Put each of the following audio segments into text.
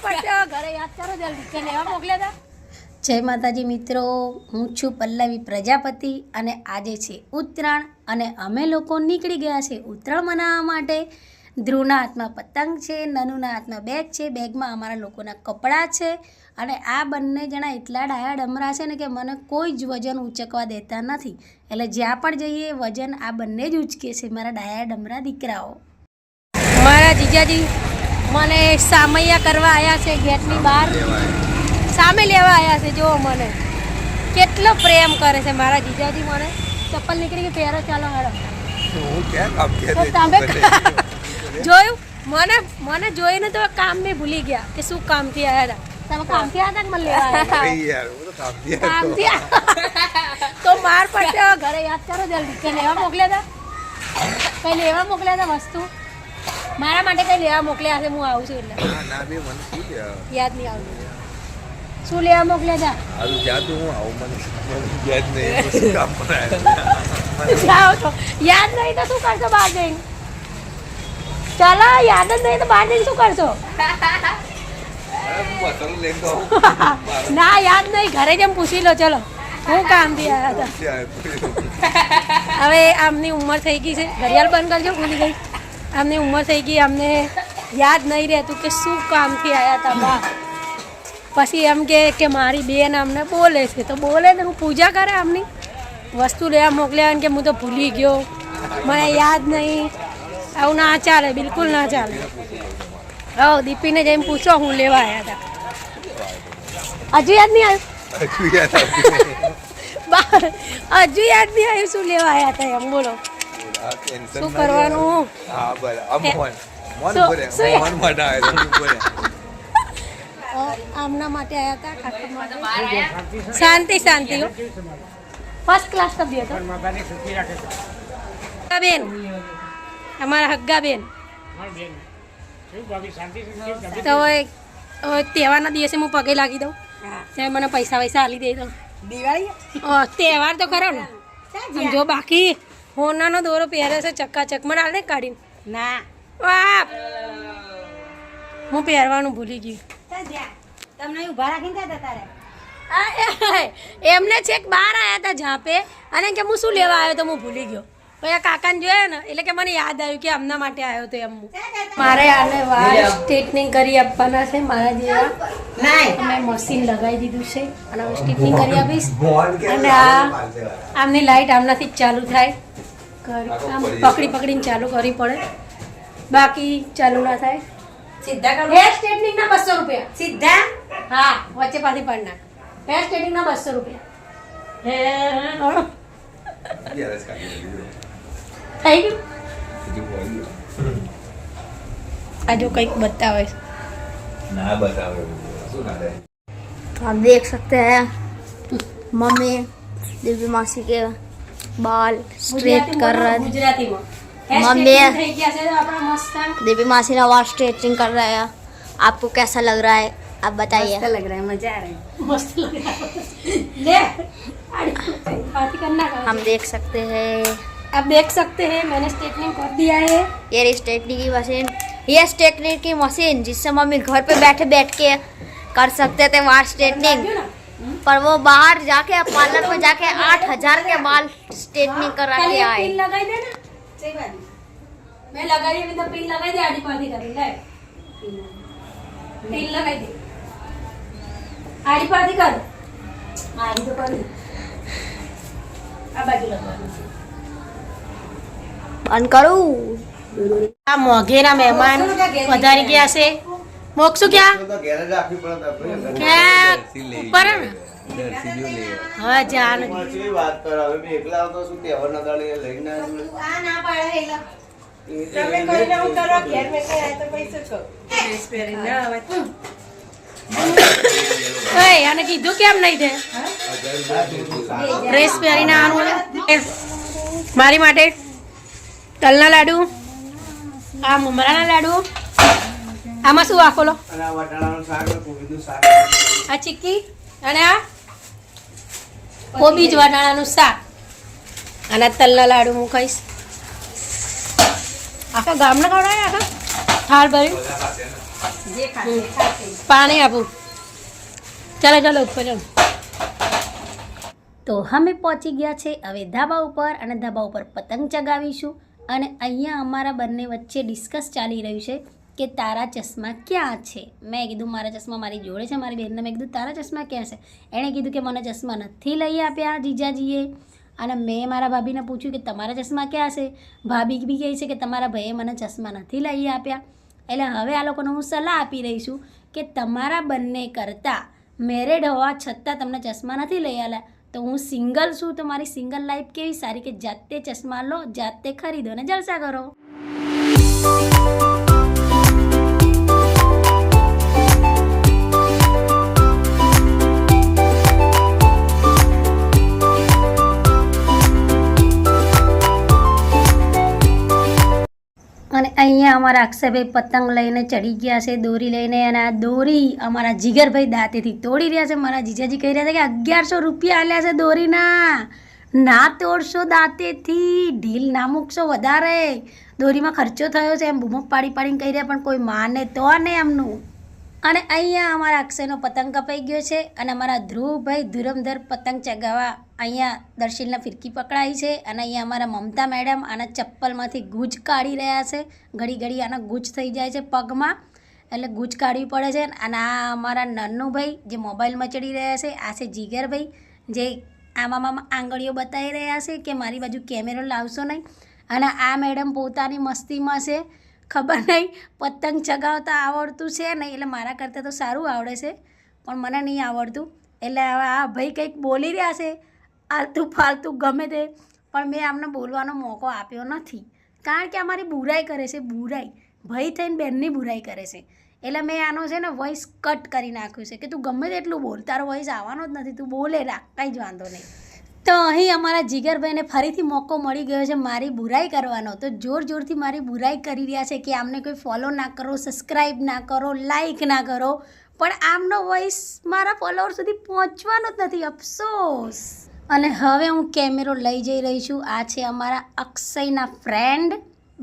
પડશે ઘરે યાદ કરો જલ્દી કે લેવા મોકલ્યા હતા. જય માતાજી મિત્રો, હું છું પલ્લવી પ્રજાપતિ અને આજે છે ઉત્તરાયણ અને અમે લોકો નીકળી ગયા છે ઉત્તરાયણ મનાવવા માટે. ધ્રુવના હાથમાં પતંગ છે, નનુના હાથમાં બેગ છે, બેગમાં અમારા લોકોના કપડાં છે અને આ બંને જણા એટલા ડાયા ડમરા છે ને કે મને કોઈ જ વજન ઉંચકવા દેતા નથી. એટલે જ્યાં પણ જઈએ વજન આ બંને જ ઉંચકે છે, મારા ડાયા ડમરા દીકરાઓ. મારા જીજાજી મને સામૈયા કરવા આવ્યા છે, ગેટની બહાર સામે લેવા આવ્યા છે. જો મને કેટલો પ્રેમ કરે છે મારા જીજાજી. મને ચપ્પલ નીકળી ગઈ, પહેરો ચાલો હેડો. તમે જોયું મને જોઈને તો કામ બી ભૂલી ગયા કે શું કામથી આવ્યા હતા. તમે કામથી આવ્યા હતા કે મને લેવા આવ્યા? કામથી તો માર પડશે ઘરે યાદ કરો જલ્દી કે લેવા મોકલ્યા હતા. કઈ લેવા મોકલ્યા હતા વસ્તુ મારા માટે કઈ લેવા મોકલ્યા હશે. હું આવું છું એટલે યાદ નહીં આવતું. શું લેવા મોકલ્યા હતા? યાદ નહીં તો શું કરશો બહાર જઈને? ચાલો યાદ જ નહીં તો બહાર જઈને શું કરશો? ના યાદ નહીં, ઘરે જેમ પૂછી લો. ચલો હું કામથી આવ્યા હતા. હવે આમની ઉંમર થઈ ગઈ છે, ઘડિયાળ બંધ કરજો, ભૂલી ગઈ. આમની ઉંમર થઈ ગઈ, અમને યાદ નહીં રહેતું કે શું કામથી આવ્યા હતા બા. પછી એમ કે મારી બેન અમને બોલે છે તો બોલે ને હું પૂજા કરે. આમની વસ્તુ લેવા મોકલ્યા કે હું તો ભૂલી ગયો, મને યાદ નહીં. આવું ના ચાલે, બિલકુલ ના ચાલે. હો દીપીને જઈને પૂછો હું લેવા આવ્યા હતા. હજુ યાદ નહીં આવ્યું? હજુ યાદ નહીં આવ્યું શું લેવા આવ્યા હતા એમ? બોલો શું કરવાનું? આમના માટે આવ્યા હતા. શાંતિ શાંતિ હો, ફર્સ્ટ ક્લાસ તબિયત બેન, અમારા હગ્ગા બેન. તો તહેવારના દિવસે હું પગે લાગી દઉં, ત્યારે મને પૈસા વૈસા આલી દઈ દઉં. દિવાળી તહેવાર તો ખરો ને, જો બાકી હોનાનો દોરો પહેરે છે ચક્કાચક, મને આલે કાઢીને. ના બાપ, હું પહેરવાનું ભૂલી ગઈ. તમને ઉભા રાખીને એમને છેક બહાર આવ્યા હતા ઝાપે અને કે હું શું લેવા આવ્યો તો હું ભૂલી ગયો. પછી આ કાકાને જોયા ને એટલે કે મને યાદ આવ્યું કે આમના માટે આવ્યો તો એમ. મારે આને વાળ સ્ટ્રેટનિંગ કરી આપવાના છે મારા જેવા. મેં મશીન લગાવી દીધું છે અને હવે સ્ટ્રેટનિંગ કરી આપીશ. અને આ આમની લાઈટ આમનાથી જ ચાલુ થાય, આમ પકડી પકડીને ચાલુ કરવી પડે, બાકી ચાલુ ના થાય. સીધા હેર સ્ટ્રેટનિંગ ના 200 રૂપિયા સીધા. હા, વચ્ચે પાછી પાડી નાખ. હેર સ્ટ્રેટનિંગ ના 200 રૂપિયા. થઈ ગયું. આ જો કંઈક બતાવે ના बतावे आप देख सकते हैं मम्मी दिव्य मासी के बाल स्ट्रेट कर रहा है. मम्मी दिव्य मासी ने बाल स्ट्रेचिंग कर रहा है. आपको कैसा लग रहा है आप बताइए. मस्त लग रहा है, मजा आ रहा है. मस्त लग रहा है. हम देख सकते हैं, आप देख सकते हैं मैंने स्ट्रेटनिंग कर दिया है. ये स्ट्रेटनिंग की मशीन, ये स्ट्रेटनिंग की मशीन जिससे मम्मी घर पे बैठे बैठ के कर सकते थे बाल स्ट्रेटनिंग, पर वो बाहर जाके पार्लर में जाके 8,000 के बाल स्ट्रेटनिंग करा के आए. पिन लगाई दे ना, सही बात. मैं लगाई अभी तो पिन लगाई दे, आड़ी पाड़ी कर ले. पिन लगाई दे, आड़ी पाड़ी कर. आड़ी तो कर. आ बाजू लगवाना. બંધ કરું. આ મોઘેરા મહેમાન વધારી ગયા છે. મોક્ષું ક્યાં ઉપર ને હવે જાન વાત કર. હવે મે એકલા આવતો શું તહેવાર ના દાડે લઈને આ ના પાડે એલા તમે કોઈ ના કરો ઘેર મે કઈ આ તો પૈસા છો ડ્રેસ પહેરીને આવે. ઓય આને કીધું કેમ નહીં દે? ડ્રેસ પહેરીને આનું મારી માટે તલના લાડુ, આ મમરાના લાડુ, આમાં શું વાફોલો, આ ચીક્કી અને આ કોબીજ વટાણાનું શાક અને તલના લાડુ હું ખાઈશ. આખા ગામના ખવડાવે આખા થાળ ભર્યું. પાણી આપું. ચાલો ચાલો ઉપર ચાલો. તો અમે પહોંચી ગયા છે હવે ધાબા ઉપર અને ધાબા ઉપર પતંગ ચગાવીશું. અને અહીંયા અમારા બંને વચ્ચે ડિસ્કસ ચાલી રહ્યું છે કે તારા ચશ્મા ક્યાં છે. મેં કીધું મારા ચશ્મા મારી જોડે છે. મારી બહેનને મેં કીધું તારા ચશ્મા ક્યાં છે. એણે કીધું કે મને ચશ્મા નથી લઈ આપ્યા જીજાજીએ. અને મેં મારા ભાભીને પૂછ્યું કે તમારા ચશ્મા ક્યાં છે. ભાભી બી કહે છે કે તમારા ભાઈએ મને ચશ્મા નથી લઈ આપ્યા. એટલે હવે આ લોકોને હું સલાહ આપી રહી છું કે તમારા બંને કરતાં મેરેડ હોવા છતાં તમને ચશ્મા નથી લઈ આપ્યા તો હું સિંગલ છું તો મારી સિંગલ લાઈફ કેવી સારી કે જાતે ચશ્મા લો, જાતે ખરીદો ને જલસા કરો. અને અહીંયા અમારા અક્ષયભાઈ પતંગ લઈને ચડી ગયા છે, દોરી લઈને. અને આ દોરી અમારા જીગરભાઈ દાંતેથી તોડી રહ્યા છે. મારા જીજાજી કહી રહ્યા છે કે 1100 રૂપિયા આલ્યા છે દોરીના. ના તોડશો દાંતેથી, ઢીલ ના મૂકશો વધારે, દોરીમાં ખર્ચો થયો છે એમ બૂમો પાડી પાડીને કહી રહ્યા, પણ કોઈ માને તો ને એમનું. અને અહીંયા અમારા અક્ષયનો પતંગ કપાઈ ગયો છે. અને અમારા ધ્રુવભાઈ ધુરમધર પતંગ ચગાવવા અહીંયા દર્શિલના ફિરકી પકડાઈ છે. અને અહીંયા અમારા મમતા મેડમ આના ચપ્પલમાંથી ગૂંચ કાઢી રહ્યા છે. ઘડી ઘડી આના ગૂંચ થઈ જાય છે પગમાં, એટલે ગૂંચ કાઢવી પડે છે. અને આ અમારા નન્નુભાઈ જે મોબાઈલમાં ચડી રહ્યા છે. આ છે જીગરભાઈ જે આમાં આંગળીઓ બતાવી રહ્યા છે કે મારી બાજુ કેમેરો લાવશો નહીં. અને આ મેડમ પોતાની મસ્તીમાં છે, ખબર નહીં પતંગ ચગાવતા આવડતું છે નહીં, એટલે મારા કરતાં તો સારું આવડે છે પણ મને નહીં આવડતું. એટલે હવે આ ભાઈ કંઈક બોલી રહ્યા છે આલતું ફાલતું ગમે તે, પણ મેં આમને બોલવાનો મોકો આપ્યો નથી કારણ કે અમારી બુરાઈ કરે છે. બુરાઈ ભાઈ થઈને બહેનની બુરાઈ કરે છે. એટલે મેં આનો છે ને વોઇસ કટ કરી નાખ્યું છે કે તું ગમે તેટલું બોલ, તારો વોઇસ આવવાનો જ નથી, તું બોલે રાખ, કંઈ જ વાંધો નહીં. તો અહીં અમારા જીગરભાઈને ફરીથી મોકો મળી ગયો છે મારી બુરાઈ કરવાનો. તો જોર જોરથી મારી બુરાઈ કરી રહ્યા છે કે આમને કોઈ ફોલો ના કરો, સબસ્ક્રાઈબ ના કરો, લાઈક ના કરો, પણ આમનો વોઇસ મારા ફોલોઅર સુધી પહોંચવાનો જ નથી, અફસોસ. અને હવે હું કેમેરો લઈ જઈ રહી છું. આ છે અમારા અક્ષયના ફ્રેન્ડ,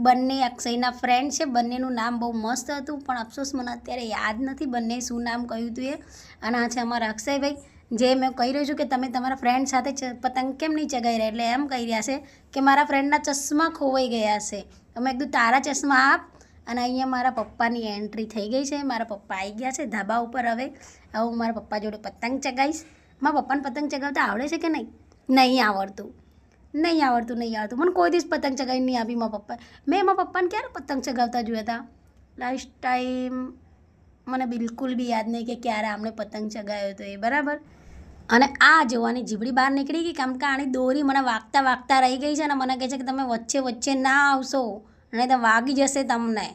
બંને અક્ષયના ફ્રેન્ડ છે. બંનેનું નામ બહુ મસ્ત હતું પણ અફસોસ મને અત્યારે યાદ નથી બંને શું નામ કહ્યું હતું એ. અને આ છે અમારા અક્ષયભાઈ જે મેં કહી રહ્યું છું કે તમે તમારા ફ્રેન્ડ સાથે પતંગ કેમ નહીં ચગાવી રહ્યા, એટલે એમ કહી રહ્યા છે કે મારા ફ્રેન્ડના ચશ્મા ખોવાઈ ગયા છે. તો મેં કીધું તારા ચશ્મા આપ. અને અહીંયા મારા પપ્પાની એન્ટ્રી થઈ ગઈ છે. મારા પપ્પા આવી ગયા છે ધાબા ઉપર. હવે હું મારા પપ્પા જોડે પતંગ ચગાવીશ. મારા પપ્પાને પતંગ ચગાવતા આવડે છે કે નહીં? નહીં આવડતું. મને કોઈ દિવસ પતંગ ચગાવી નહીં આપી મારા પપ્પા. મેં મારા પપ્પાને ક્યારે પતંગ ચગાવતા જોયા હતા? લાસ્ટ ટાઈમ મને બિલકુલ બી યાદ નહીં કે ક્યારે આમણે પતંગ ચગાવ્યો હતો એ, બરાબર. અને આ જોવાની જીબડી બહાર નીકળી ગઈ કારણ કે આની દોરી મને વાગતા રહી ગઈ છે. અને મને કહે છે કે તમે વચ્ચે ના આવશો નહીં તો વાગી જશે તમને.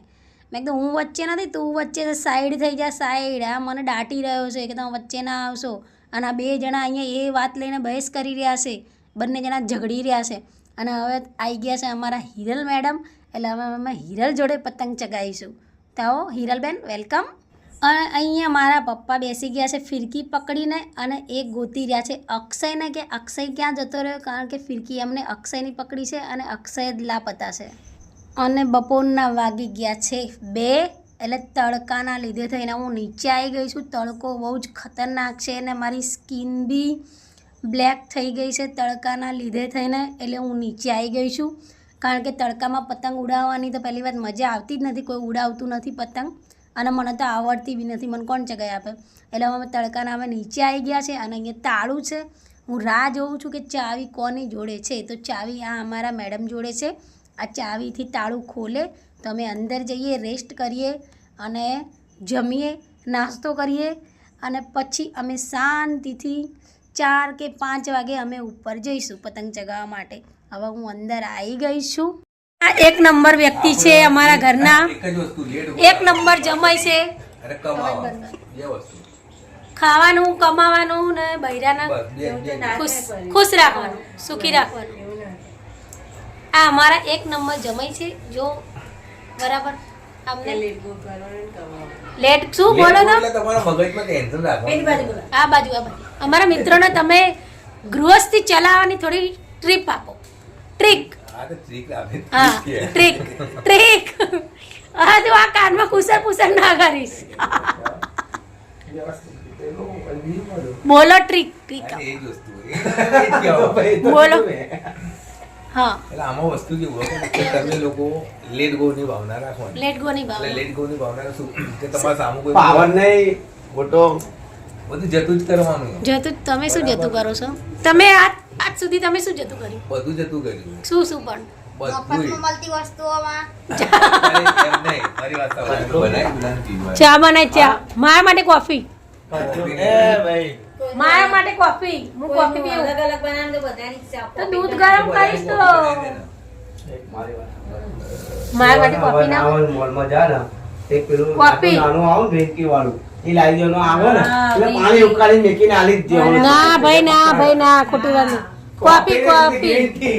મેં કીધું હું વચ્ચે નથી, તું વચ્ચે સાઈડ થઈ જા, સાઈડ. આ મને દાટી રહ્યો છે કે તમે વચ્ચે ના આવશો. અને આ બે જણા અહીંયા એ વાત લઈને બહેસ કરી રહ્યા છે, બંને જણા ઝઘડી રહ્યા છે. અને હવે આવી ગયા છે અમારા હિરલ મેડમ, એટલે હવે અમે હિરલ જોડે પતંગ ચગાવીશું. તો હિરલબેન વેલકમ. અને અહીંયા મારા પપ્પા બેસી ગયા છે ફિરકી પકડીને અને એ ગોતી રહ્યા છે અક્ષયને કે અક્ષય ક્યાં જતો રહ્યો, કારણ કે ફિરકી એમને અક્ષયની પકડી છે અને અક્ષય જ લાપતા છે. અને બપોરના વાગી ગયા છે 2, એટલે તડકાના લીધે થઈને હું નીચે આવી ગઈ છું. તડકો બહુ જ ખતરનાક છે અને મારી સ્કિન બી બ્લેક થઈ ગઈ છે તડકાના લીધે થઈને, એટલે હું નીચે આવી ગઈ છું. કારણ કે તડકામાં પતંગ ઉડાવવાની તો પહેલી વાત મજા આવતી જ નથી, કોઈ ઉડાવતું નથી પતંગ. અને મને તો આવડતી બી નથી, મને કોણ ચગાવી આપે. એટલે અમે તડકાના અમે નીચે આવી ગયા છે. અને અહીંયા તાળું છે, હું રાહ જોઉં છું કે ચાવી કોની જોડે છે. તો ચાવી આ અમારા મેડમ જોડે છે. આ ચાવીથી તાળું ખોલે તો અમે અંદર જઈએ, રેસ્ટ કરીએ અને જમીએ, નાસ્તો કરીએ અને પછી અમે શાંતિથી 4 કે 5 વાગે અમે ઉપર જઈશું પતંગ ચગાવવા માટે. હવે હું અંદર આવી ગઈ છું. આ 1 નંબર વ્યક્તિ છે અમારા ઘરના, 1 નંબર જમાઈ છે. ખાવાનું, કમાવાનું ને બૈરાના ખુશ રાખવાનું, સુખી રાખવાનું. આ અમારા 1 નંબર જમાઈ છે. જો બરાબર અમને લેટ શું બોલો તો આ બાજુ અમારા મિત્રોને તમે ગૃહસ્થી ચલાવવાની થોડી ટ્રીપ આપો, ટ્રીક. હા ટ્રીક. હા તું આ કાનમાં કુસર પુસર ના કરીશ બોલો ટ્રીક ટ્રીક એ જ વસ્તુ એ જ કહેવાય. બોલો હા એટલે આમાં વસ્તુ કેવું હોય કે તમે લોકો લેટ ગો ની ભાવના રાખવાની. લેટ ગો ની એટલે બાબા લેટ ગો ની ભાવના શું કે તમારા સામું કોઈ પાવર નહીં ખોટો બધું જતું જ કરવાનું. જતું તમે શું જતું કરો છો તમે આજ સુધી તમે શું જતું કર્યું બધું જતું કર્યું શું શું પણ બધું મફતમાં મળતી વસ્તુઓમાં એમ નહીં મારી વાત સાંભળો. બનાવી બધાને પીવાનું. ચા બનાય ચા મારા માટે કોફી એ ભાઈ મારા માટે કોફી હું કોફી પીવું અલગ અલગ બનાવે તો બધાની ઈચ્છા તો દૂધ ગરમ કરીશ તો મારી વાત મારા માટે કોફી ના મોલમાં જા ને એક પેલું કોફી. નાનું આવું ડ્રિંકી વાળું એ લાવી દેવાનું આવે ને હા, એટલે બી. પાણી ઉકાળીને મેકીને આલી જ દેવાનું. ના ભાઈ ના ખોટી વાત નહીં કોફી કોફી green tea.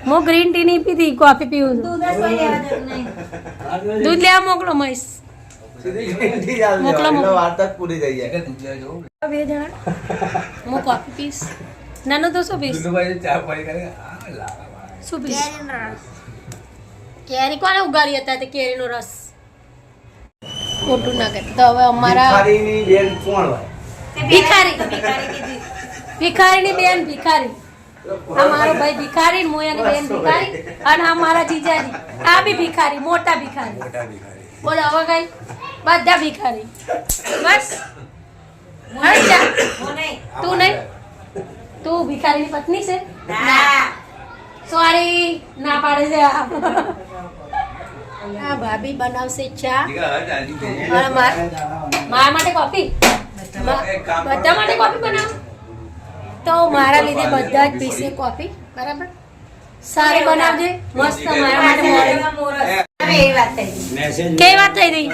હું ગ્રીન ટી નહીં પીતી કોફી પીવું છું દૂધ જ કોઈ લેવા જતું નહીં. દૂધ લેવા મોકલો મહેશ સીધી green tea જ આલી મોકલો, દેવાની. મોકલો. એટલે વાર્તા જ પૂરી થઈ જાય. કે દૂધ લેવા જવું? બે જણા હું કોફી પીશ નાનો તો શું પીશ દૂધભાઈ ચા પાણી કરે આ લાવા. શું પીશ કેરીનો રસ. કેરી કોને ઉગાડી હતા તે કેરીનો રસ ખોટું ના કરે તો હવે અમારા ભિખારીની બેન કોણ હોય? ભિખારી ભિખારી કીધી. ભિખારીની બેન ભિખારી આ મારો ભાઈ ભિખારી ને મોયાની બેન ભિખારી અને આ મારા જીજાજી આ બી ભિખારી મોટા ભિખારી મોટા ભિખારી. બોલો હવે કઈ બધા ભિખારી બસ હવે જા. હું નહીં. તું નહીં તું ભિખારીની પત્ની છે ના. સોરી ના પાડે છે આ ભાભી બનાવશે ચા દીકરા હવે ચાલી થઈ. અને મારા માટે કોફી બધા માટે કોફી બનાવ તો મારા લીધે બધા જ પીશે કોફી બરાબર સારી બનાવજે મસ્ત મારા માટે મોડી એમાં મોરસ. હવે એવી વાત થઈ ગઈ. કેવી વાત થઈ રહી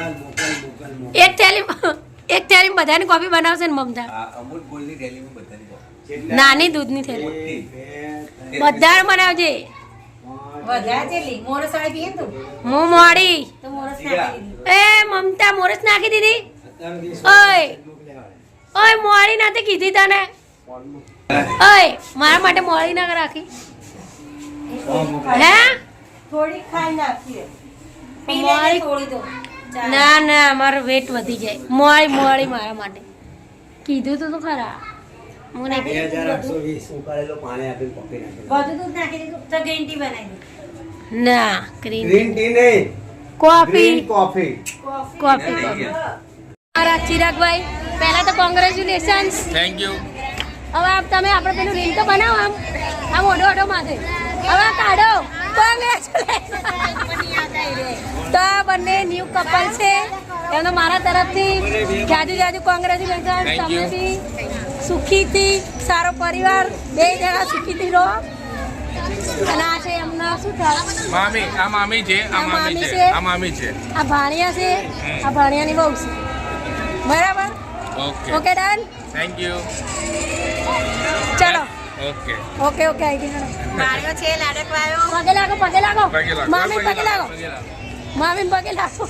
એક થેલી બધાની કોફી બનાવશે ને મમતા આ અમૂલ ગોલ્ડની થેલીમાં બધાની કોફી. નાની દૂધની થેલી બધા બનાવજે વધારે જેટલી. મોરસ વાળી પીએ ને તું? હું મોડી તો મોરસ નાખી દીધી. એ મમતા મોરસ નાખી દીધી ઓય મોડી નાતે કીધી તને ઓય મારા માટે મોડી ના રાખી હે થોડી ખાઈ નાખીએ. પી મોળી. લેજે થોડી તો. ચાલ. ના ના મારો વેટ વધી જાય મોડી મોડી મારા માટે કીધું તો ખરા હું નહીં કીધું. 2820 ઉકાળેલું પાણી આપીને કોફી નાખી. બધું દૂધ નાખી દીધું તો ગ્રીન ટી બનાવી દીધું. ના ગ્રીન ગ્રીન ટી નહીં coffee green coffee. Coffee coffee મારા ચિરાગભાઈ પહેલા તો કોંગ્રેચ્યુલેશન્સ થેન્ક યુ. હવે આપ તમે આપણે પેલું રીલ તો બનાવો આમ ઓઢો ઓઢો માથે હવે કાઢો કોંગ્રેચ્યુલેશન તો આ બંને ન્યૂ કપલ છે એમને મારા તરફથી જાજુ જાજુ કોંગ્રેચ્યુલેશન Thank તમને you. બી સુખીથી સારો પરિવાર બે જણા સુખીથી રહો અને આ છે એમના શું થાય મામી આ મામી છે આ આ મામી મામી છે છે. આ મામી છે આ ભાણિયા છે આ ભાણિયાની બહુ છે બરાબર okay okay done thank you ચલો ઓકે ઓકે ઓકે આઈ ગઈ માર્યો છે લાડકવાયો. પગે લાગો પગે લાગો પગે લાગો મામી પગે લાગો મામી પગે લાગો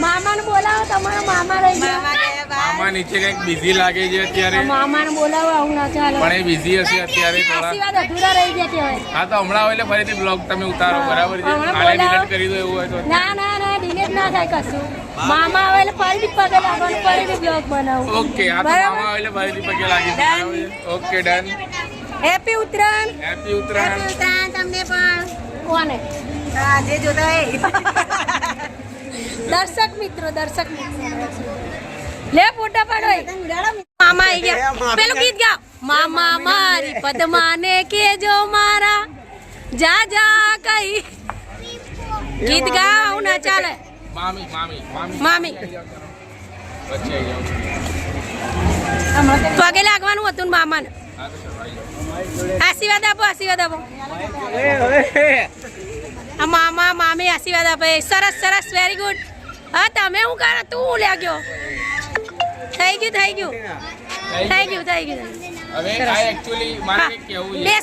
મામાને બોલાવો તમારા મામા રહી ગયા મામા ગયા બહાર. મામા નીચે કંઈક બિઝી લાગે છે અત્યારે મામાને બોલાવો આવું ના ચાલે પણ એ બિઝી હશે અત્યારે થોડા આશીર્વાદ અધૂરા રહી ગયા કહેવાય હા તો હમણાં હોય એટલે ફરીથી બ્લોગ તમે ઉતારો બરાબર છે હમણાં કાલે બોલાવો. ડિલીટ કરી દો એવું હોય તો ના ના ના ડિલેટ ના થાય કશું મામા આવે એટલે ફરીથી પગે લાગવાનું ફરીથી બ્લોગ બનાવું ઓકે આ તો બરાબર. મામા હોય એટલે ફરીથી પગે લાગી Done. Okay done happy Uttarayan happy Uttarayan Uttarayan તમને પણ. કોને હા, જે જોતા હોય. દર્શક મિત્રો લે ફોટા પાડો મામા આવી ગયા પેલું ગીત ગાઓ મામા મારી પદ્માને કેજો મારા જા જા કઈ ગીત ગાઓ ના ચાલે મામી મામી મામી મામી વચ્ચે આવી જાઓ પગે લાગવાનું હતું ને મામાને હા તો ચલો આવી જાઓ. આશીર્વાદ આપો આ મામા મામી આશીર્વાદ આપે સરસ સરસ વેરી ગુડ હા તમે શું કરો તું લાગ્યો થઈ ગયું હવે આ એકચ્યુઅલી મારે કંઈક કહેવું બે છે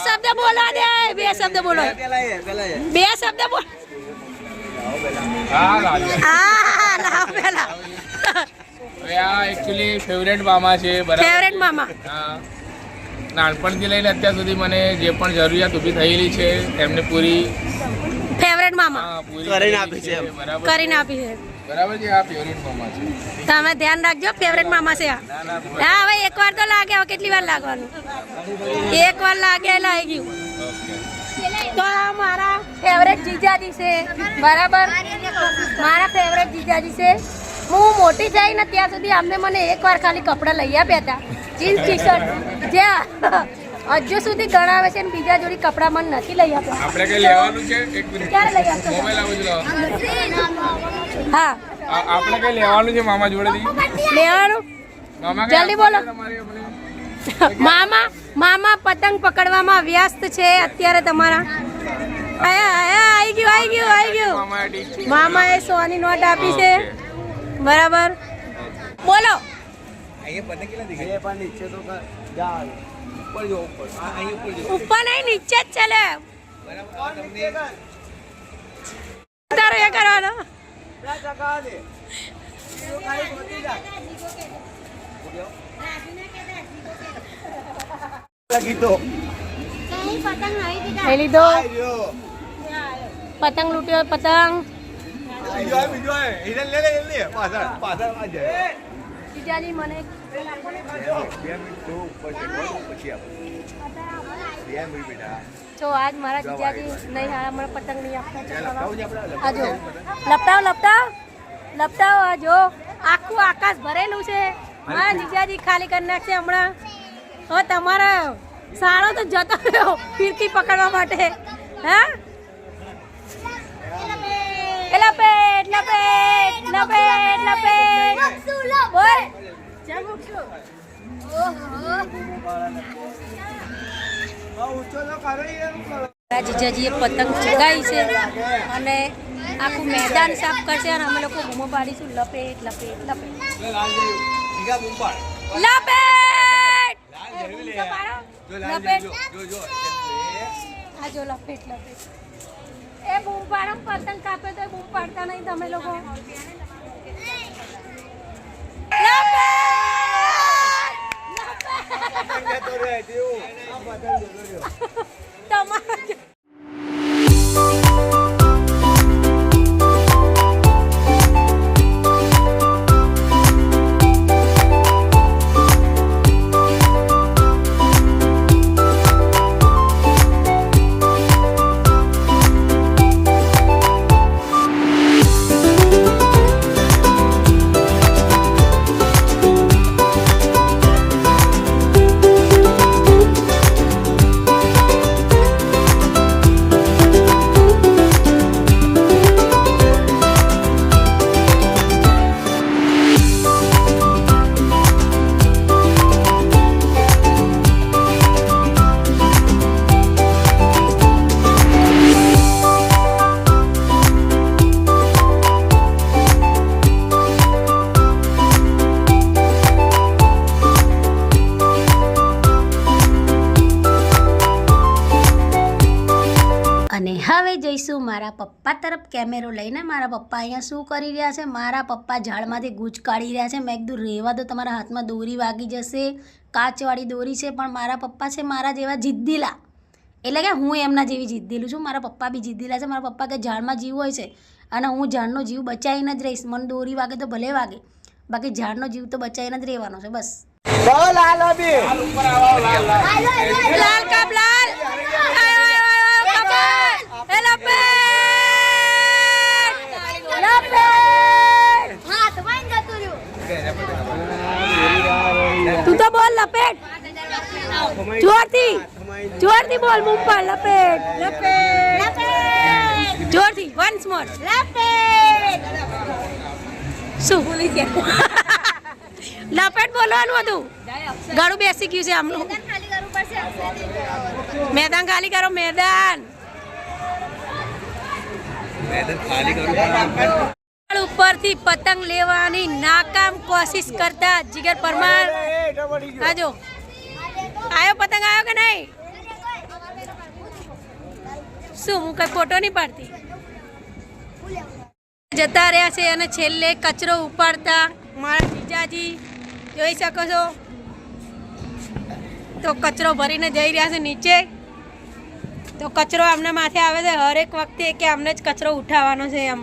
શબ્દ હવે બોલો દે બે શબ્દ બોલો બે શબ્દ બોલો હા લાગે હા લાવ પેલા હવે આ એકચ્યુઅલી ફેવરેટ મામા છે બરાબર ફેવરેટ મામા હા નાનપણથી લઈને અત્યાર સુધી મને જે પણ જરૂરિયાત ઊભી થયેલી છે એમને પૂરી ફેવરેટ ફેવરેટ મામા હા, પૂરી કરીને આપી છે એમ. બરાબર કરીને આપી છે બરાબર છે, આ ફેવરેટ મામા છે. તમે ધ્યાન રાખજો ફેવરેટ મામા છે આ હા હવે એકવાર તો લાગે હવે કેટલી વાર લાગવાનું એકવાર લાગે એટલે આવી ગયું તો આ મારા ફેવરેટ જીજાજી છે બરાબર મારા ફેવરેટ જીજાજી છે હું મોટી થઈ ને ત્યાં સુધી અમને મને એકવાર ખાલી કપડાં લઈ આપ્યા હતા જીન્સ ટી શર્ટ જ્યાં હજુ સુધી ગણાવે છે ને બીજા જોડી કપડાં મને નથી લઈ આપ્યા આપણે કઈ લેવાનું છે એક મિનિટ ક્યારે લઈ આપશો મોબાઈલ આ બાજુ લાવો. હા આપણે કઈ લેવાનું છે મામા જોડેથી લેવાનું મામા કઈ જલ્દી બોલો. તમારી આપણે મામા મામા પતંગ પકડવામાં વ્યસ્ત છે અત્યારે તમારા આવી ગયું મામા ઠીક છે. મામાએ 100 ની નોટ આપી છે બરાબર બોલો એ પણ નીચે તો જા ઉપર જો ઉપર અહીં ઉપર જો ઉપર નહીં નીચે જ ચલે તારો એ કરવાનો લગી તો લઈ લીધો પતંગ લૂટ્યો પતંગ બીજો હિરન લે પાછળ આ જાય જીજાજી મને 2 મિનિટ તો ઉપર છે પછી આપણે 2 મિનિટ બેટા જો આજ મારા જીજાજી નહીં હા મને પતંગ નહીં આપતા લખાવું છે આપણે આજો લપટાવો આજો આખું આકાશ ભરેલું છે હા જીજાજી ખાલી કરી નાખશે હમણાં હવે તમારા સારો તો જતો રહ્યો ફિરકી પકડવા માટે હા લપેટ બોલ જીજાજીએ પતંગ ચગાવી છે અને આખું મેદાન સાફ કરશે અને અમે લોકો બૂમો પાડીશું લપેટ લપેટ લપેટ લપેટ આ જો લપેટ લપેટ એ બૂમ પાડો પતંગ કાપે તો બૂમ પાડતા નહીં તમે લોકો તમારા અને હવે જઈશું મારા પપ્પા તરફ કેમેરો લઈને મારા પપ્પા અહીંયા શું કરી રહ્યા છે મારા પપ્પા ઝાડમાંથી ગૂંચ કાઢી રહ્યા છે મેં કીધું રહેવા દો તમારા હાથમાં દોરી વાગી જશે કાચવાળી દોરી છે પણ મારા પપ્પા છે મારા જેવા જિદ્દીલા એટલે કે હું એમના જેવી જિદ્દીલું છું મારા પપ્પા બી જિદ્દીલા છે મારા પપ્પા કે ઝાડમાં જીવ હોય છે અને હું ઝાડનો જીવ બચાવીને જ રહીશ મને દોરી વાગે તો ભલે વાગે બાકી ઝાડનો જીવ તો બચાવીને જ રહેવાનો છે બસ લાલ કાપ લાલ તું તો બોલ લપેટ જોરથી બોલ મુંહ પર લપેટ જોરથી વન્સ મોર શું બોલી ગયા લપેટ બોલવાનું હતું ગાડું બેસી ગયું છે આમનું મેદાન ખાલી કરો મેદાન ખાલી કરું ઉપરથી પતંગ લેવાની નાકામ કોશિશ કરતા જીગર પરમાર આજો આયો પતંગ આવ્યો કે નહીં શું હું કઈ ફોટો નહીં પાડતી જતા રહ્યા છે અને છેલ્લે કચરો ઉપાડતા મારા જીજાજી જોઈ શકો છો તો કચરો ભરીને જઈ રહ્યા છે નીચે તો કચરો આમના માથે આવે છે હરેક વખતે કે અમને જ કચરો ઉઠાવવાનો છે એમ